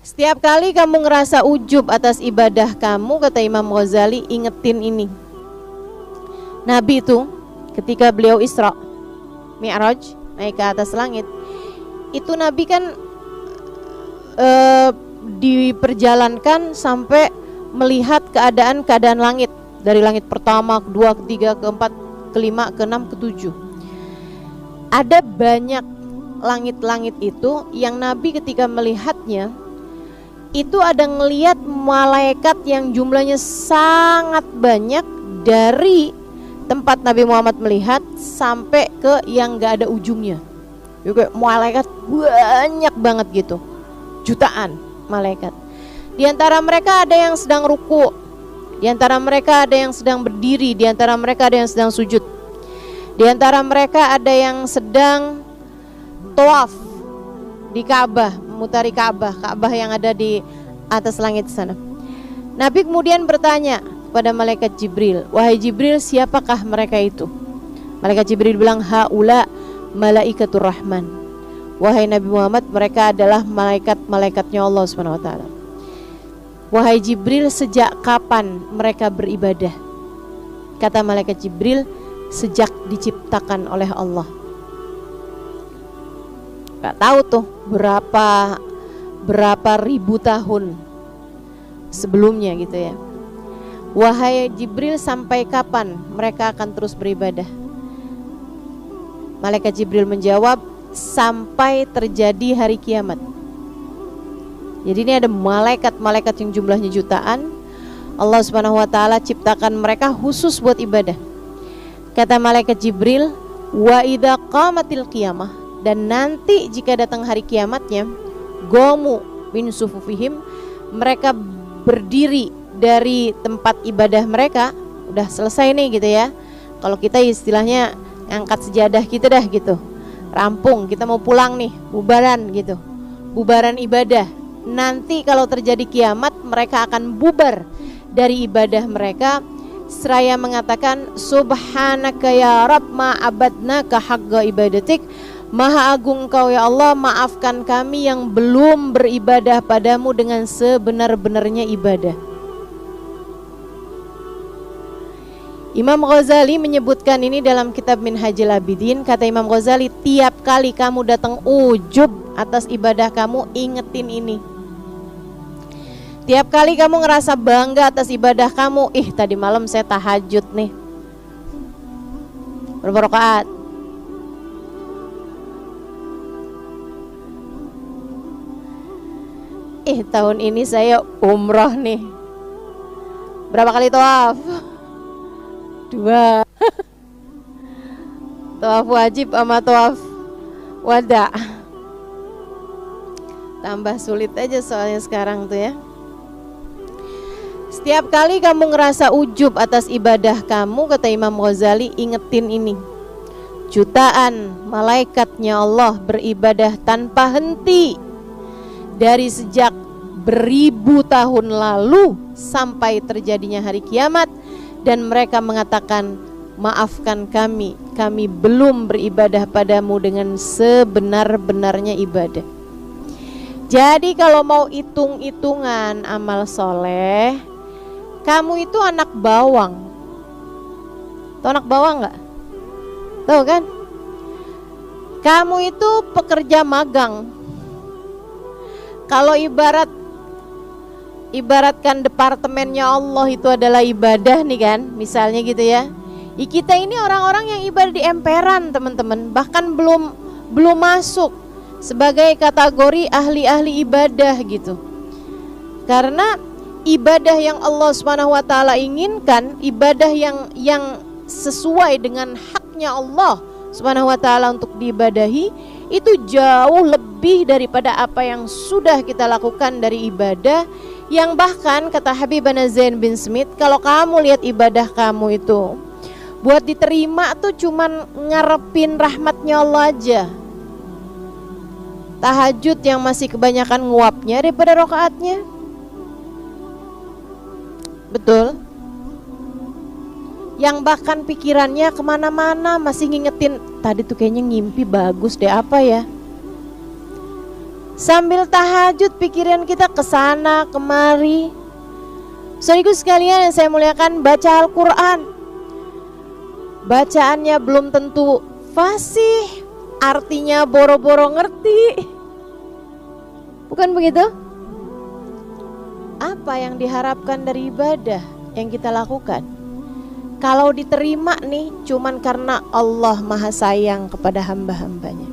Setiap kali kamu ngerasa ujub atas ibadah kamu, kata Imam Ghazali, ingetin ini. Nabi itu ketika beliau Isra Mi'raj, naik ke atas langit, itu Nabi kan diperjalankan sampai melihat keadaan langit, dari langit pertama, kedua, ketiga, keempat, kelima, keenam, ketujuh. Ada banyak langit-langit itu yang Nabi ketika melihatnya itu ada ngelihat malaikat yang jumlahnya sangat banyak dari tempat Nabi Muhammad melihat sampai ke yang gak ada ujungnya. Juga malaikat banyak banget gitu, jutaan malaikat. Di antara mereka ada yang sedang ruku, di antara mereka ada yang sedang berdiri, di antara mereka ada yang sedang sujud, di antara mereka ada yang sedang tawaf di Ka'bah, memutari Ka'bah yang ada di atas langit sana. Nabi kemudian bertanya kepada malaikat Jibril, wahai Jibril, siapakah mereka itu? Malaikat Jibril bilang, haula malaikatur rahman. Wahai Nabi Muhammad, mereka adalah malaikat-malaikatnya Allah Subhanahu wa taala. Wahai Jibril, sejak kapan mereka beribadah? Kata malaikat Jibril, sejak diciptakan oleh Allah. Gak tahu tuh berapa ribu tahun sebelumnya gitu ya. Wahai Jibril, sampai kapan mereka akan terus beribadah? Malaikat Jibril menjawab, sampai terjadi hari kiamat. Jadi ini ada malaikat-malaikat yang jumlahnya jutaan. Allah Subhanahu wa taala ciptakan mereka khusus buat ibadah. Kata malaikat Jibril, wa idza qamatil qiyamah, dan nanti jika datang hari kiamatnya, gomu min sufufihim, mereka berdiri dari tempat ibadah mereka, udah selesai nih gitu ya. Kalau kita istilahnya ngangkat sejadah kita dah gitu, rampung, kita mau pulang nih, bubaran gitu, bubaran ibadah. Nanti kalau terjadi kiamat, mereka akan bubar dari ibadah mereka seraya mengatakan, subhanaka ya Rabb ma abadnaka haqqa ibadatik. Maha agung Engkau ya Allah, maafkan kami yang belum beribadah padamu dengan sebenar-benarnya ibadah. Imam Ghazali menyebutkan ini dalam kitab Minhajul Abidin. Kata Imam Ghazali, tiap kali kamu datang ujub atas ibadah kamu, ingetin ini. Tiap kali kamu ngerasa bangga atas ibadah kamu, tadi malam saya tahajud nih, berapa rakaat? Tahun ini saya umroh nih, berapa kali tawaf? 2. Tawaf wajib sama tawaf wada. Tambah sulit aja soalnya sekarang tuh ya. Setiap kali kamu ngerasa ujub atas ibadah kamu, kata Imam Ghazali, ingetin ini. Jutaan malaikatnya Allah beribadah tanpa henti dari sejak beribu tahun lalu sampai terjadinya hari kiamat, dan mereka mengatakan, maafkan kami belum beribadah padamu dengan sebenar-benarnya ibadah. Jadi kalau mau hitung-hitungan amal soleh, kamu itu anak bawang. Tahu anak bawang gak? Tahu kan? Kamu itu pekerja magang. Kalau ibaratkan departemennya Allah itu adalah ibadah nih kan, misalnya gitu ya. Kita ini orang-orang yang ibadah di emperan, teman-teman. Bahkan belum masuk sebagai kategori ahli-ahli ibadah gitu. Karena ibadah yang Allah Subhanahu wa taala inginkan, ibadah yang sesuai dengan haknya Allah Subhanahu wa taala untuk diibadahi, itu jauh lebih daripada apa yang sudah kita lakukan dari ibadah, yang bahkan kata Habibana Zain bin Smith, kalau kamu lihat ibadah kamu itu buat diterima tuh cuman ngarepin rahmatnya Allah aja. Tahajud yang masih kebanyakan nguapnya daripada rakaatnya. Betul. Yang bahkan pikirannya kemana-mana masih ngingetin, tadi tuh kayaknya ngimpi bagus deh, apa ya. Sambil tahajud pikiran kita kesana kemari. Saudaraku sekalian yang saya muliakan, baca Al-Quran, bacaannya belum tentu fasih, artinya boro-boro ngerti. Bukan begitu? Apa yang diharapkan dari ibadah yang kita lakukan? Kalau diterima nih cuman karena Allah maha sayang kepada hamba-hambanya.